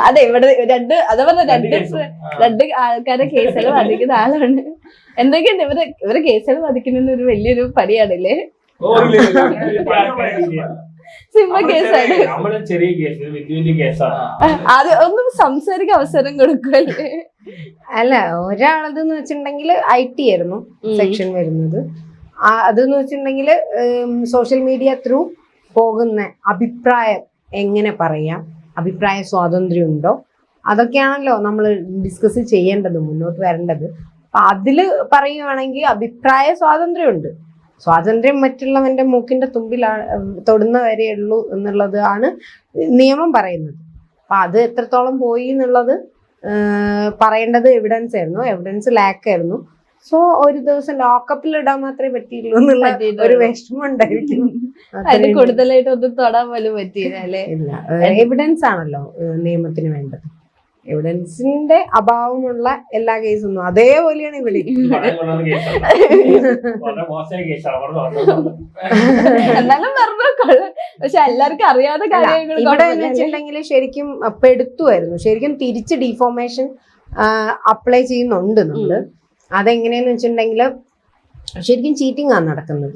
അതെ ഇവിടെ രണ്ട് ആൾക്കാരെ കേസുകൾ വാദിക്കുന്ന ആളാണ്. എന്തൊക്കെയുണ്ട് ഇവരെ കേസുകൾ വാദിക്കുന്ന ഒരു വലിയൊരു പണിയാണല്ലേ? സിംഹ കേസാണ്. അത് ഒന്നും സംസാരിക്കാൻ അവസരം കൊടുക്കുമല്ലേ? അല്ല, ഒരാളതെന്ന് വെച്ചിട്ടുണ്ടെങ്കിൽ IT ആയിരുന്നു സെക്ഷൻ വരുന്നത്. അതെന്ന് വെച്ചിട്ടുണ്ടെങ്കിൽ സോഷ്യൽ മീഡിയ ത്രൂ പോകുന്ന അഭിപ്രായം എങ്ങനെ പറയാം, അഭിപ്രായ സ്വാതന്ത്ര്യം ഉണ്ടോ, അതൊക്കെയാണല്ലോ നമ്മൾ ഡിസ്കസ് ചെയ്യേണ്ടത്, മുന്നോട്ട് വരേണ്ടത്. അപ്പൊ അതില് പറയുവാണെങ്കിൽ അഭിപ്രായ സ്വാതന്ത്ര്യമുണ്ട്. സ്വാതന്ത്ര്യം മറ്റുള്ളവന്റെ മൂക്കിന്റെ തുമ്പിൽ തൊടുന്ന വരെയുള്ളൂ എന്നുള്ളത് ആണ് നിയമം പറയുന്നത്. അപ്പൊ അത് എത്രത്തോളം പോയി എന്നുള്ളത് പറയേണ്ടത് എവിഡൻസ് ആയിരുന്നു. എവിഡൻസ് ലാക്ക് ആയിരുന്നു. സോ ഒരു ദിവസം ലോക്കപ്പിൽ ഇടാൻ മാത്രമേ പറ്റിയുള്ളൂ എന്നുള്ള ഒരു വിഷമം ഉണ്ടായിരിക്കും. അതിന് കൂടുതലായിട്ട് ഒന്നും തൊടാൻ പോലും പറ്റിയില്ല അല്ലേ? ഇല്ല, എവിഡൻസ് ആണല്ലോ നിയമത്തിന് വേണ്ടത്. എവിഡൻസിന്റെ അഭാവമുള്ള എല്ലാ കേസൊന്നും അതേപോലെയാണ് ഇവിടെ. എന്നാലും പക്ഷെ എല്ലാവർക്കും അറിയാതെ കാര്യങ്ങൾ ഇവിടെ വെച്ചിട്ടുണ്ടെങ്കിൽ ശരിക്കും പെടുത്തുമായിരുന്നു. ശരിക്കും തിരിച്ച് ഡിഫോമേഷൻ അപ്ലൈ ചെയ്യുന്നുണ്ട് നമ്മള്. അതെങ്ങനെയാന്ന് വെച്ചിട്ടുണ്ടെങ്കിൽ ശരിക്കും ചീറ്റിംഗ് ആണ് നടക്കുന്നത്.